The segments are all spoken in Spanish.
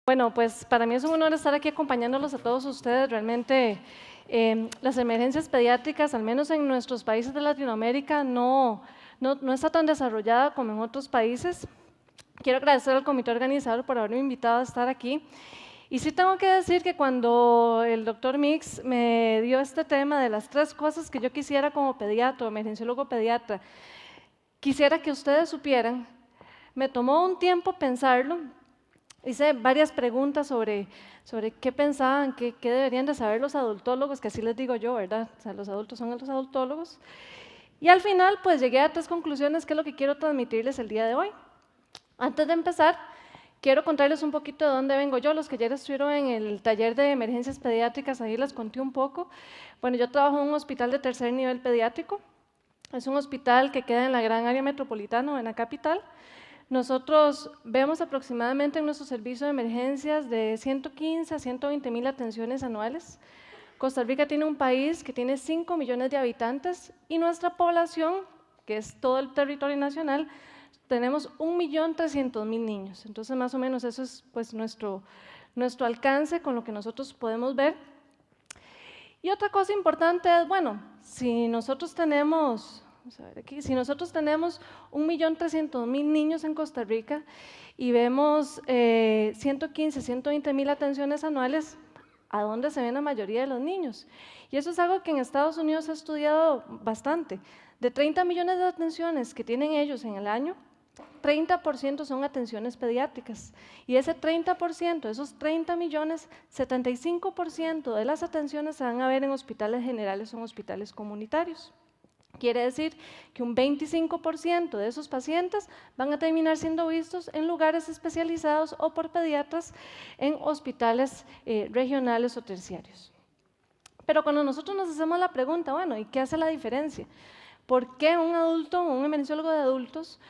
Bueno, pues para mí es un honor estar aquí acompañándolos a todos ustedes. Realmente las emergencias pediátricas, al menos en nuestros países de Latinoamérica, no está tan desarrollada como en otros países. Quiero agradecer al comité organizador por haberme invitado a estar aquí. Y sí tengo que decir que cuando el doctor Mix me dio este tema de las 3 cosas que yo quisiera como pediatra, emergenciólogo pediatra, quisiera que ustedes supieran, me tomó un tiempo pensarlo. Hice varias preguntas sobre qué pensaban, qué deberían de saber los adultólogos, que así les digo yo, ¿verdad? O sea, los adultos son los adultólogos. Y al final, pues llegué a 3 conclusiones, que es lo que quiero transmitirles el día de hoy. Antes de empezar, quiero contarles un poquito de dónde vengo yo. Los que ayer estuvieron en el taller de emergencias pediátricas, ahí les conté un poco. Bueno, yo trabajo en un hospital de tercer nivel pediátrico. Es un hospital que queda en la gran área metropolitana, en la capital. Nosotros vemos aproximadamente en nuestro servicio de emergencias de 115 a 120 mil atenciones anuales. Costa Rica tiene un país que tiene 5 millones de habitantes y nuestra población, que es todo el territorio nacional, tenemos 1.300.000 niños. Entonces, más o menos eso es pues, nuestro alcance con lo que nosotros podemos ver. Y otra cosa importante es, bueno, si nosotros tenemos 1.300.000 niños en Costa Rica y vemos 115, 120 mil atenciones anuales, ¿a dónde se ven la mayoría de los niños? Y eso es algo que en Estados Unidos se ha estudiado bastante. De 30 millones de atenciones que tienen ellos en el año, 30% son atenciones pediátricas. Y ese 30%, esos 30 millones, 75% de las atenciones se van a ver en hospitales generales o en hospitales comunitarios. Quiere decir que un 25% de esos pacientes van a terminar siendo vistos en lugares especializados o por pediatras en hospitales regionales o terciarios. Pero cuando nosotros nos hacemos la pregunta, bueno, ¿y qué hace la diferencia? ¿Por qué un adulto o un emergenciólogo de adultos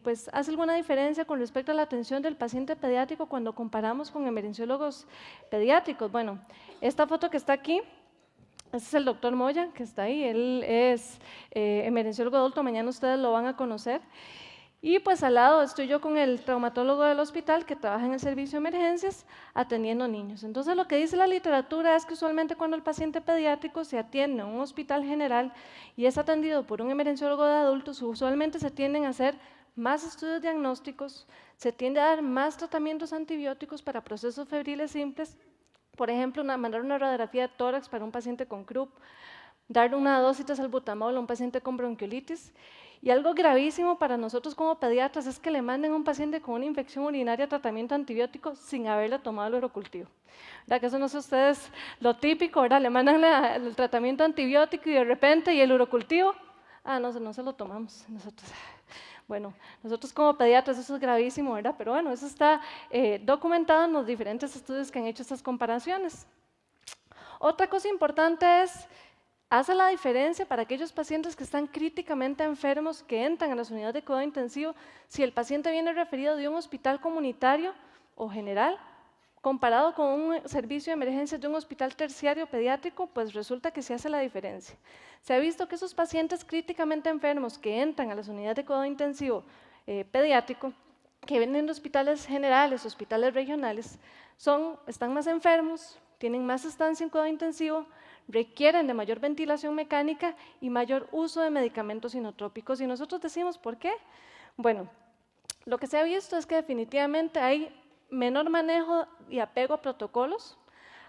pues hace alguna diferencia con respecto a la atención del paciente pediátrico cuando comparamos con emergenciólogos pediátricos? Bueno, esta foto que está aquí, este es el doctor Moya, que está ahí. Él es emergenciólogo adulto, mañana ustedes lo van a conocer. Y pues al lado estoy yo con el traumatólogo del hospital que trabaja en el servicio de emergencias atendiendo niños. Entonces lo que dice la literatura es que usualmente cuando el paciente pediátrico se atiende en un hospital general y es atendido por un emergenciólogo de adultos, usualmente se tienden a hacer más estudios diagnósticos, se tiende a dar más tratamientos antibióticos para procesos febriles simples, por ejemplo, mandar una radiografía de tórax para un paciente con croup, dar una dosis de salbutamol a un paciente con bronquiolitis. Y algo gravísimo para nosotros como pediatras es que le manden a un paciente con una infección urinaria tratamiento antibiótico sin haberle tomado el urocultivo. ¿Verdad que eso no es ustedes lo típico, verdad? Le mandan el tratamiento antibiótico y de repente, ¿y el urocultivo? Ah, no se lo tomamos. Nosotros como pediatras eso es gravísimo, ¿verdad? Pero bueno, eso está documentado en los diferentes estudios que han hecho estas comparaciones. Otra cosa importante es, hace la diferencia para aquellos pacientes que están críticamente enfermos, que entran a las unidades de cuidado intensivo, si el paciente viene referido de un hospital comunitario o general, comparado con un servicio de emergencias de un hospital terciario pediátrico, pues resulta que se hace la diferencia. Se ha visto que esos pacientes críticamente enfermos que entran a las unidades de cuidado intensivo pediátrico, que vienen de hospitales generales, hospitales regionales, están más enfermos, tienen más estancia en cuidado intensivo, requieren de mayor ventilación mecánica y mayor uso de medicamentos inotrópicos. Y nosotros decimos, ¿por qué? Bueno, lo que se ha visto es que definitivamente hay menor manejo y apego a protocolos,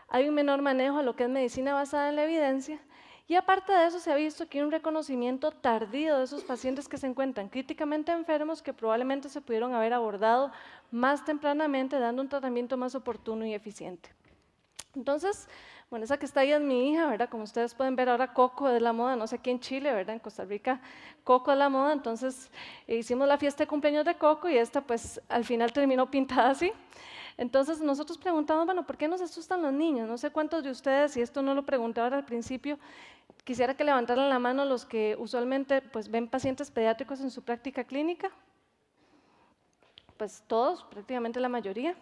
hay un menor manejo a lo que es medicina basada en la evidencia, y aparte de eso se ha visto que hay un reconocimiento tardío de esos pacientes que se encuentran críticamente enfermos que probablemente se pudieron haber abordado más tempranamente dando un tratamiento más oportuno y eficiente. Entonces, bueno, esa que está ahí es mi hija, ¿verdad? Como ustedes pueden ver ahora Coco es la moda, no sé aquí en Chile, ¿verdad? En Costa Rica Coco es la moda, entonces hicimos la fiesta de cumpleaños de Coco y esta pues al final terminó pintada así. Entonces nosotros preguntamos, bueno, ¿por qué nos asustan los niños? No sé cuántos de ustedes, y esto no lo pregunté ahora al principio, quisiera que levantaran la mano los que usualmente pues ven pacientes pediátricos en su práctica clínica. Pues todos, prácticamente la mayoría.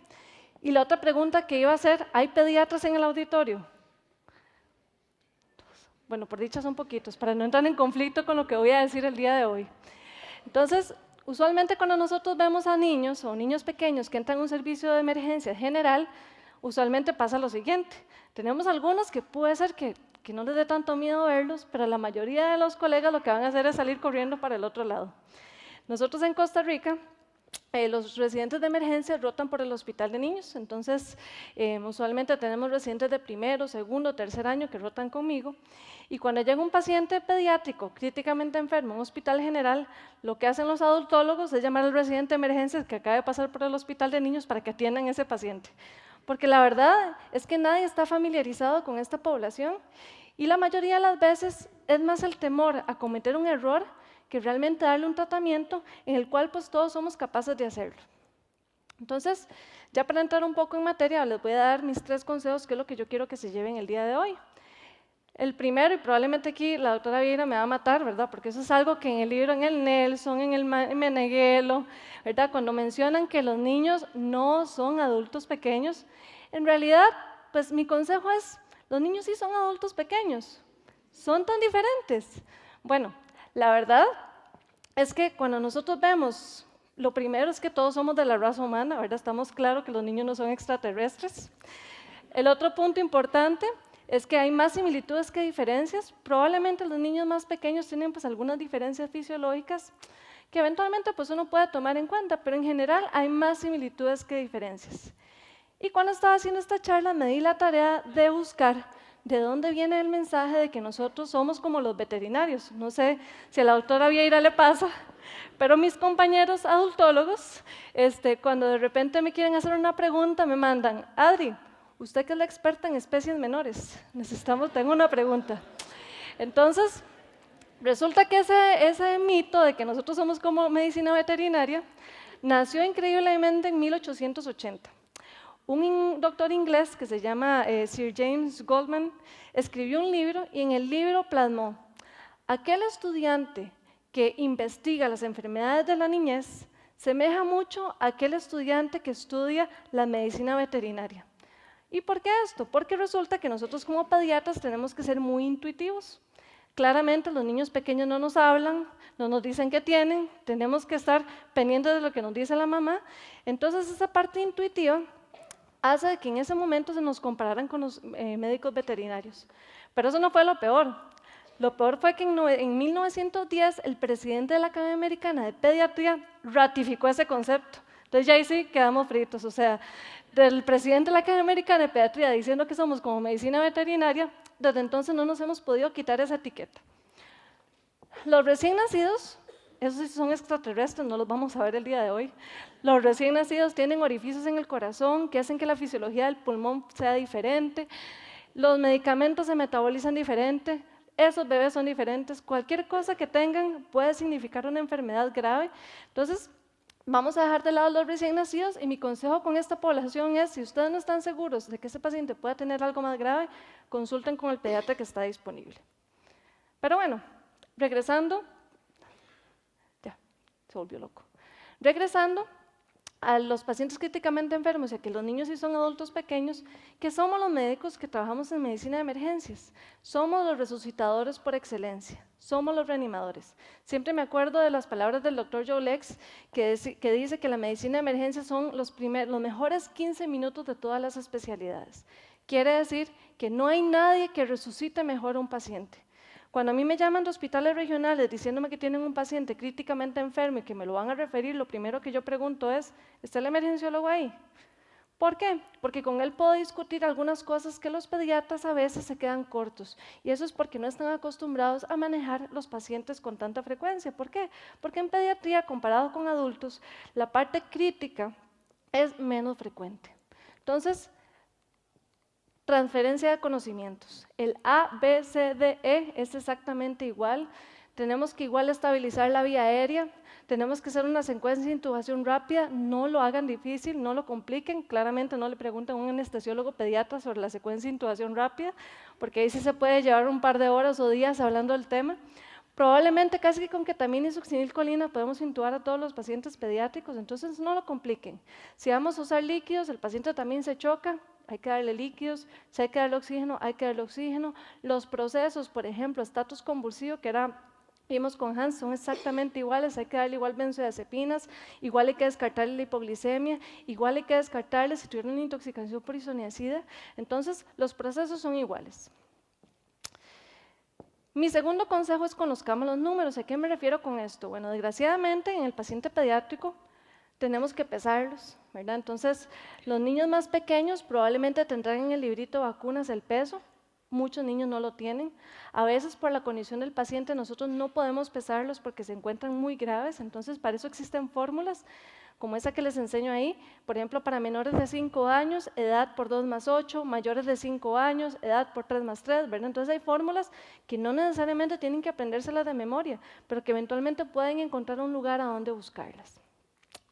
Y la otra pregunta que iba a hacer, ¿hay pediatras en el auditorio? Bueno, por dicha son poquitos, para no entrar en conflicto con lo que voy a decir el día de hoy. Entonces, usualmente cuando nosotros vemos a niños o niños pequeños que entran a un servicio de emergencia general, usualmente pasa lo siguiente. Tenemos algunos que puede ser que no les dé tanto miedo verlos, pero la mayoría de los colegas lo que van a hacer es salir corriendo para el otro lado. Nosotros en Costa Rica, los residentes de emergencia rotan por el hospital de niños, entonces usualmente tenemos residentes de primero, segundo, tercer año que rotan conmigo, y cuando llega un paciente pediátrico críticamente enfermo en un hospital general, lo que hacen los adultólogos es llamar al residente de emergencia que acaba de pasar por el hospital de niños para que atiendan a ese paciente. Porque la verdad es que nadie está familiarizado con esta población y la mayoría de las veces es más el temor a cometer un error que realmente darle un tratamiento en el cual pues todos somos capaces de hacerlo. Entonces, ya para entrar un poco en materia, les voy a dar mis 3 consejos, que es lo que yo quiero que se lleven el día de hoy. El primero, y probablemente aquí la doctora Vieira me va a matar, ¿verdad? Porque eso es algo que en el libro, en el Nelson, en el Meneghelo, ¿verdad? Cuando mencionan que los niños no son adultos pequeños, en realidad, pues mi consejo es, los niños sí son adultos pequeños, son tan diferentes. Bueno, la verdad es que cuando nosotros vemos, lo primero es que todos somos de la raza humana, ¿verdad? Estamos claros que los niños no son extraterrestres. El otro punto importante es que hay más similitudes que diferencias. Probablemente los niños más pequeños tienen pues algunas diferencias fisiológicas que eventualmente pues uno puede tomar en cuenta, pero en general hay más similitudes que diferencias. Y cuando estaba haciendo esta charla me di la tarea de buscar de dónde viene el mensaje de que nosotros somos como los veterinarios. No sé si a la doctora Vieira le pasa, pero mis compañeros adultólogos, cuando de repente me quieren hacer una pregunta, me mandan, Adri, usted que es la experta en especies menores, tengo una pregunta. Entonces, resulta que ese mito de que nosotros somos como medicina veterinaria nació increíblemente en 1880. Un doctor inglés que se llama Sir James Goldman escribió un libro y en el libro plasmó: aquel estudiante que investiga las enfermedades de la niñez semeja mucho a aquel estudiante que estudia la medicina veterinaria. ¿Y por qué esto? Porque resulta que nosotros como pediatras tenemos que ser muy intuitivos. Claramente los niños pequeños no nos hablan, no nos dicen qué tienen, tenemos que estar pendientes de lo que nos dice la mamá. Entonces esa parte intuitiva hace que en ese momento se nos compararan con los médicos veterinarios. Pero eso no fue lo peor. Lo peor fue que en 1910 el presidente de la Academia Americana de Pediatría ratificó ese concepto. Entonces ya ahí sí quedamos fritos, o sea, del presidente de la Academia Americana de Pediatría diciendo que somos como medicina veterinaria, desde entonces no nos hemos podido quitar esa etiqueta. Los recién nacidos, esos sí son extraterrestres, no los vamos a ver el día de hoy. Los recién nacidos tienen orificios en el corazón que hacen que la fisiología del pulmón sea diferente, los medicamentos se metabolizan diferente, esos bebés son diferentes, cualquier cosa que tengan puede significar una enfermedad grave. Entonces, vamos a dejar de lado los recién nacidos y mi consejo con esta población es, si ustedes no están seguros de que ese paciente pueda tener algo más grave, consulten con el pediatra que está disponible. Pero bueno, regresando, ya, se volvió loco. Regresando a los pacientes críticamente enfermos y a que los niños sí son adultos pequeños, que somos los médicos que trabajamos en medicina de emergencias, somos los resucitadores por excelencia, somos los reanimadores. Siempre me acuerdo de las palabras del doctor Joe Lex, que dice que la medicina de emergencias son los mejores 15 minutos de todas las especialidades. Quiere decir que no hay nadie que resucite mejor a un paciente. Cuando a mí me llaman de hospitales regionales diciéndome que tienen un paciente críticamente enfermo y que me lo van a referir, lo primero que yo pregunto es, ¿está el emergenciólogo ahí? ¿Por qué? Porque con él puedo discutir algunas cosas que los pediatras a veces se quedan cortos. Y eso es porque no están acostumbrados a manejar los pacientes con tanta frecuencia. ¿Por qué? Porque en pediatría, comparado con adultos, la parte crítica es menos frecuente. Entonces, transferencia de conocimientos. El A, B, C, D, E es exactamente igual. Tenemos que igual estabilizar la vía aérea, tenemos que hacer una secuencia de intubación rápida, no lo hagan difícil, no lo compliquen, claramente no le pregunten a un anestesiólogo pediatra sobre la secuencia de intubación rápida, porque ahí sí se puede llevar un par de horas o días hablando del tema. Probablemente casi que con ketamina y succinilcolina podemos intubar a todos los pacientes pediátricos, entonces no lo compliquen. Si vamos a usar líquidos, el paciente también se choca, hay que darle líquidos, si hay que darle oxígeno, hay que darle oxígeno. Los procesos, por ejemplo, estatus convulsivo, que era Vimos con Hans, son exactamente iguales, hay que darle igual benzodiazepinas, igual hay que descartarle la hipoglicemia, igual hay que descartarle si tuvieron una intoxicación por isoniazida. Entonces, los procesos son iguales. Mi segundo consejo es conozcamos los números. ¿A qué me refiero con esto? Bueno, desgraciadamente en el paciente pediátrico tenemos que pesarlos, ¿verdad? Entonces, los niños más pequeños probablemente tendrán en el librito vacunas el peso. Muchos niños no lo tienen. A veces por la condición del paciente nosotros no podemos pesarlos porque se encuentran muy graves, entonces para eso existen fórmulas como esa que les enseño ahí, por ejemplo para menores de 5 años, edad por 2 más 8, mayores de 5 años, edad por 3 más 3, ¿verdad? Entonces hay fórmulas que no necesariamente tienen que aprendérselas de memoria, pero que eventualmente pueden encontrar un lugar a donde buscarlas.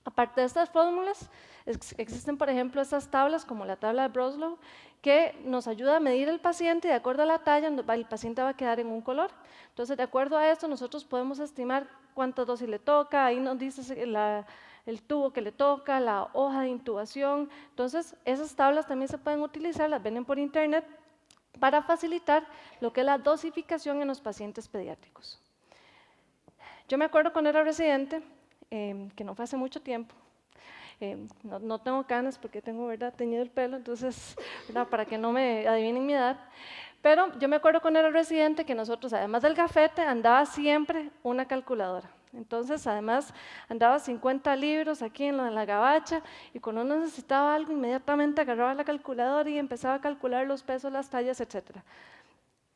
Aparte de estas fórmulas, existen, por ejemplo, estas tablas como la tabla de Broslow, que nos ayuda a medir el paciente y de acuerdo a la talla, el paciente va a quedar en un color. Entonces, de acuerdo a esto, nosotros podemos estimar cuántas dosis le toca, ahí nos dice el tubo que le toca, la hoja de intubación. Entonces, esas tablas también se pueden utilizar, las venden por internet, para facilitar lo que es la dosificación en los pacientes pediátricos. Yo me acuerdo cuando era residente, que no fue hace mucho tiempo, no tengo canas porque tengo, ¿verdad?, teñido el pelo, entonces, ¿verdad?, para que no me adivinen mi edad, pero yo me acuerdo cuando era residente que nosotros, además del gafete, andaba siempre una calculadora. Entonces, además, andaba 50 libros aquí en la gabacha y cuando uno necesitaba algo, inmediatamente agarraba la calculadora y empezaba a calcular los pesos, las tallas, etc.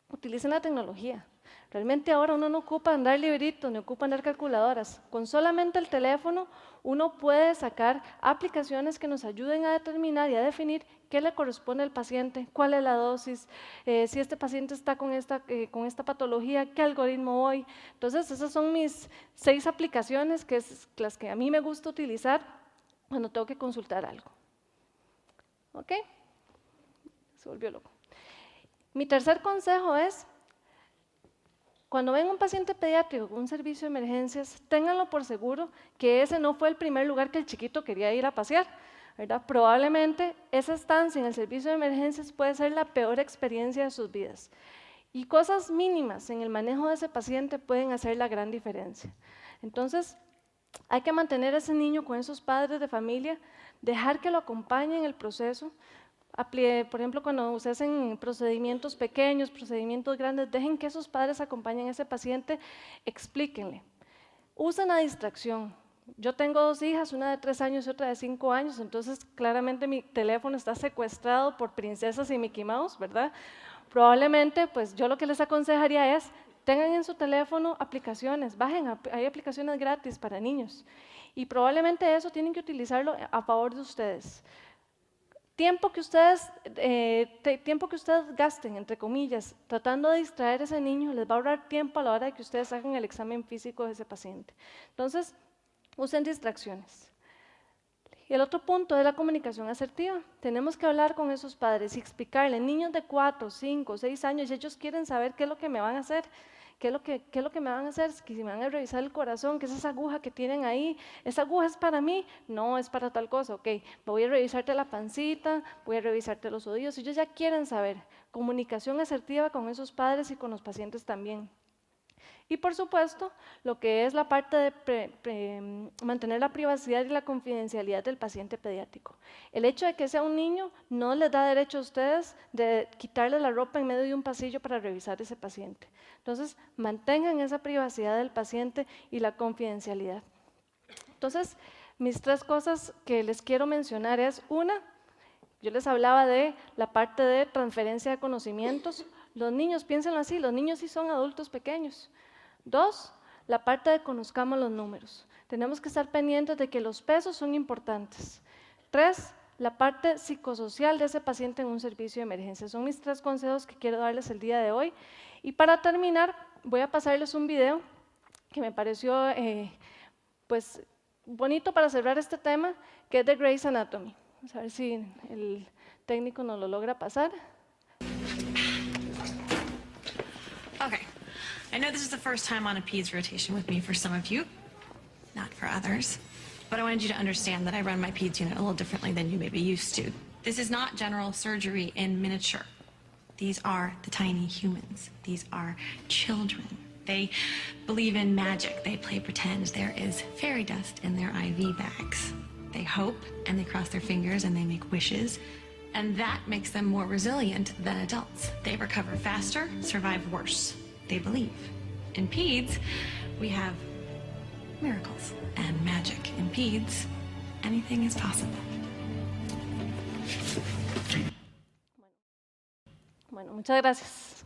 Utilicen la tecnología. Realmente ahora uno no ocupa andar libritos, ni ocupa andar calculadoras. Con solamente el teléfono uno puede sacar aplicaciones que nos ayuden a determinar y a definir qué le corresponde al paciente, cuál es la dosis, si este paciente está con esta patología, qué algoritmo voy. Entonces esas son mis 6 aplicaciones, que es las que a mí me gusta utilizar cuando tengo que consultar algo. ¿Ok? Se volvió loco. Mi tercer consejo es, cuando ven un paciente pediátrico con un servicio de emergencias, ténganlo por seguro que ese no fue el primer lugar que el chiquito quería ir a pasear, ¿verdad? Probablemente esa estancia en el servicio de emergencias puede ser la peor experiencia de sus vidas. Y cosas mínimas en el manejo de ese paciente pueden hacer la gran diferencia. Entonces, hay que mantener a ese niño con esos padres de familia, dejar que lo acompañen en el proceso. Por ejemplo, cuando se hacen procedimientos pequeños, procedimientos grandes, dejen que esos padres acompañen a ese paciente, explíquenle. Usen la distracción. Yo tengo 2 hijas, una de 3 años y otra de 5 años, entonces claramente mi teléfono está secuestrado por princesas y Mickey Mouse, ¿verdad? Probablemente, pues yo lo que les aconsejaría es, tengan en su teléfono aplicaciones, hay aplicaciones gratis para niños, y probablemente eso tienen que utilizarlo a favor de ustedes. Tiempo que ustedes gasten, entre comillas, tratando de distraer a ese niño, les va a ahorrar tiempo a la hora de que ustedes hagan el examen físico de ese paciente. Entonces, usen distracciones. Y el otro punto es la comunicación asertiva. Tenemos que hablar con esos padres y explicarles, niños de 4, 5, 6 años, ellos quieren saber qué es lo que me van a hacer. ¿Qué es lo que me van a hacer? Que si me van a revisar el corazón, ¿qué es esa aguja que tienen ahí? ¿Esa aguja es para mí? No, es para tal cosa. Ok, voy a revisarte la pancita, voy a revisarte los oídos. Ellos ya quieren saber. Comunicación asertiva con esos padres y con los pacientes también. Y por supuesto, lo que es la parte de mantener la privacidad y la confidencialidad del paciente pediátrico. El hecho de que sea un niño no les da derecho a ustedes de quitarle la ropa en medio de un pasillo para revisar ese paciente. Entonces, mantengan esa privacidad del paciente y la confidencialidad. Entonces, mis 3 cosas que les quiero mencionar es, una, yo les hablaba de la parte de transferencia de conocimientos. Los niños, piénsenlo así, los niños sí son adultos pequeños. 2, la parte de conozcamos los números. Tenemos que estar pendientes de que los pesos son importantes. 3, la parte psicosocial de ese paciente en un servicio de emergencia. Son mis 3 consejos que quiero darles el día de hoy. Y para terminar, voy a pasarles un video que me pareció pues, bonito para cerrar este tema, que es de Grey's Anatomy. Vamos a ver si el técnico nos lo logra pasar. Okay. I know this is the first time on a peds rotation with me for some of you, not for others, but I wanted you to understand that I run my peds unit a little differently than you may be used to. This is not general surgery in miniature. These are the tiny humans. These are children. They believe in magic. They play pretend. There is fairy dust in their IV bags. They hope and they cross their fingers and they make wishes. And that makes them more resilient than adults. They recover faster, survive worse. They believe. In peds, we have miracles and magic. In peds, anything is possible. Bueno, muchas gracias.